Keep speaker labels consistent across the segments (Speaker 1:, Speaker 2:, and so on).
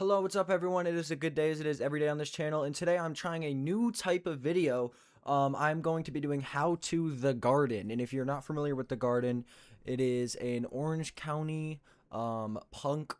Speaker 1: Hello, what's up everyone? It is a good day as it is every day on this channel, and today I'm trying a new type of video. I'm going to be doing How to The Garden, and if you're not familiar with The Garden, it is an Orange County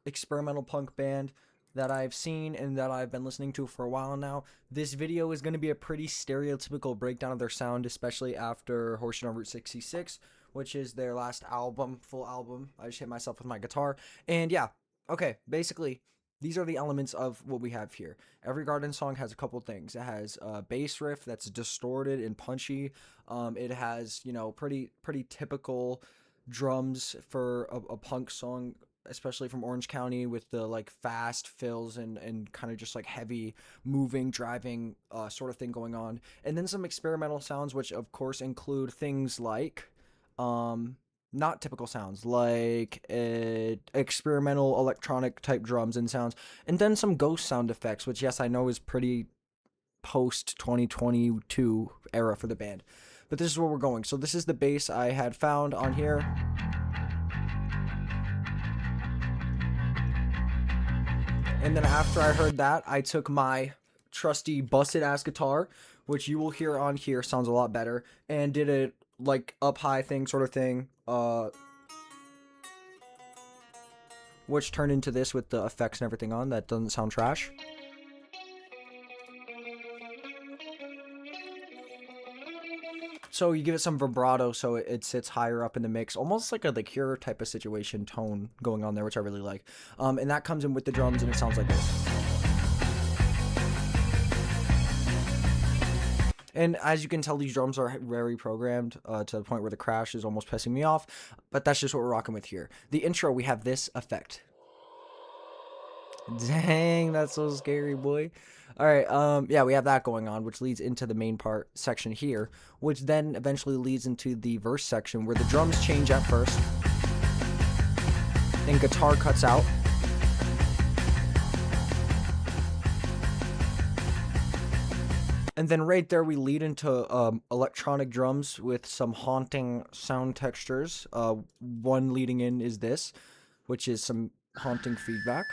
Speaker 1: experimental punk band that I've seen and that I've been listening to for a while now. This video is going to be a pretty stereotypical breakdown of their sound, especially after Horseshoe on Route 66, which is their last album, full album. I just hit myself with my guitar, and yeah, okay, basically these are the elements of what we have here. Every Garden song has a couple things. It has a bass riff that's distorted and punchy. It has, pretty typical drums for a punk song, especially from Orange County, with the like fast fills and kind of just like heavy moving, driving sort of thing going on. And then some experimental sounds, which of course include things like not typical sounds like experimental electronic type drums and sounds, and then some ghost sound effects, which, yes, I know is pretty post 2022 era for the band, but this is where we're going. So this is the bass I had found on here, and then after I heard that, I took my trusty busted ass guitar, which you will hear on here sounds a lot better, and did a like up high thing sort of thing, which turned into this with the effects and everything on. That doesn't sound trash. So you give it some vibrato so it sits higher up in the mix, almost like a The Cure type of situation tone going on there, which I really like. And that comes in with the drums, and it sounds like this. And as you can tell, these drums are very programmed to the point where the crash is almost pissing me off, but that's just what we're rocking with here. The intro, we have this effect. Dang, that's so scary, boy. All right, yeah, we have that going on, which leads into the main part section here, which then eventually leads into the verse section where the drums change at first, then guitar cuts out, and then right there we lead into electronic drums with some haunting sound textures. One leading in is this, which is some haunting feedback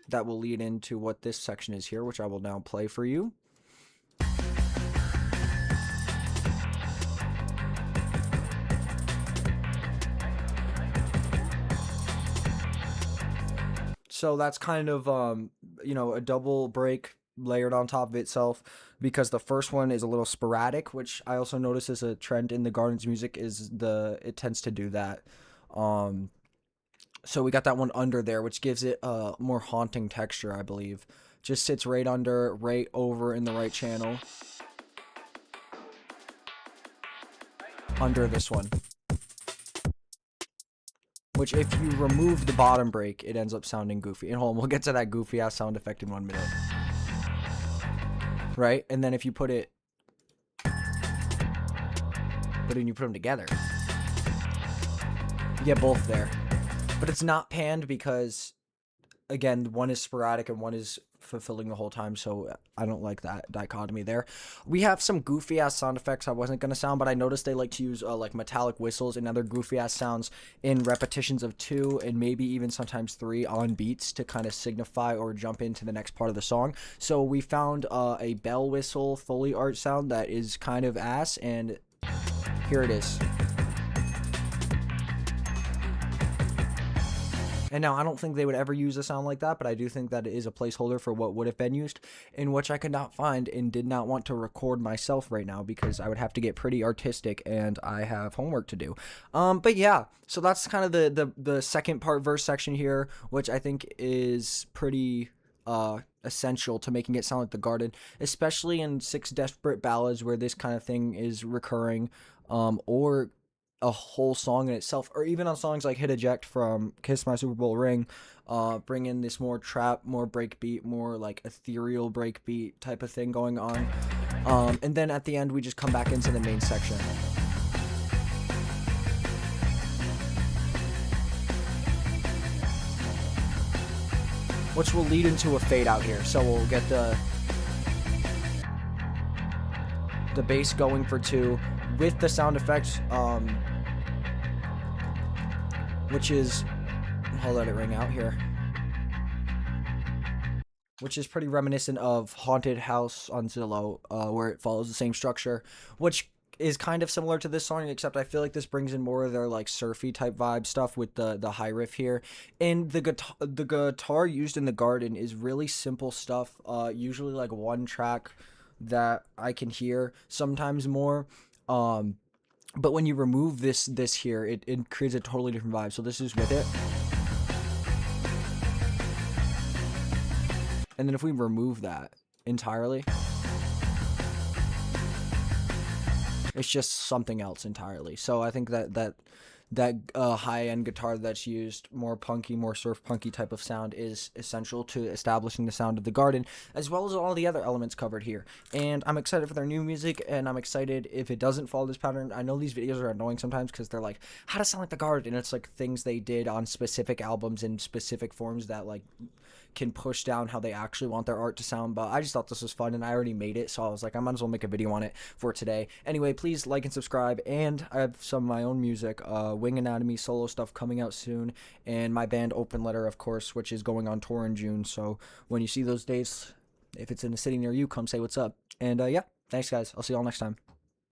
Speaker 1: that will lead into what this section is here, which I will now play for you. So that's kind of a double break layered on top of itself, because the first one is a little sporadic, which I also notice is a trend in the Garden's music, is it tends to do that. So we got that one under there, which gives it a more haunting texture, I believe. Just sits right under, right over in the right channel, under this one. Which, if you remove the bottom break, it ends up sounding goofy. And hold on, we'll get to that goofy ass sound effect in 1 minute. Right? And then if you put them together, you get both there. But it's not panned because, again, one is sporadic and one is fulfilling the whole time, so I don't like that dichotomy there. We have some goofy ass sound effects I wasn't gonna sound, but I noticed they like to use like metallic whistles and other goofy ass sounds in repetitions of 2 and maybe even sometimes 3 on beats to kind of signify or jump into the next part of the song. So we found a bell whistle Foley art sound that is kind of ass, and here it is. And now, I don't think they would ever use a sound like that, but I do think that it is a placeholder for what would have been used, in which I could not find and did not want to record myself right now because I would have to get pretty artistic and I have homework to do. But yeah, so that's kind of the second part verse section here, which I think is pretty essential to making it sound like the Garden, especially in Six Desperate Ballads where this kind of thing is recurring, or a whole song in itself, or even on songs like Hit Eject from Kiss My Super Bowl Ring, bring in this more trap, more breakbeat, more like ethereal breakbeat type of thing going on. And then at the end, we just come back into the main section. Which will lead into a fade out here. So we'll get the bass going for 2 with the sound effects, which is, I'll let it ring out here. which is pretty reminiscent of Haunted House on Zillow, where it follows the same structure, which is kind of similar to this song, except I feel like this brings in more of their like surfy type vibe stuff with the high riff here. And the guitar used in the garden is really simple stuff. Usually like one track that I can hear, sometimes more. Um, but when you remove this here, it creates a totally different vibe. So this is with it. And then if we remove that entirely, it's just something else entirely. So I think that high end guitar that's used, more punky, more surf punky type of sound, is essential to establishing the sound of the garden, as well as all the other elements covered here. And I'm excited for their new music, and I'm excited if it doesn't follow this pattern. I know these videos are annoying sometimes because they're like, how to sound like the garden, and it's like things they did on specific albums in specific forms that like can push down how they actually want their art to sound. But I just thought this was fun, and I already made it, so I was like, I might as well make a video on it for today. Anyway, please like and subscribe, and I have some of my own music, Wing Anatomy solo stuff coming out soon, and my band Open Letter, of course, which is going on tour in June. So when you see those dates, if it's in a city near you, come say what's up. And yeah, thanks guys, I'll see y'all next time.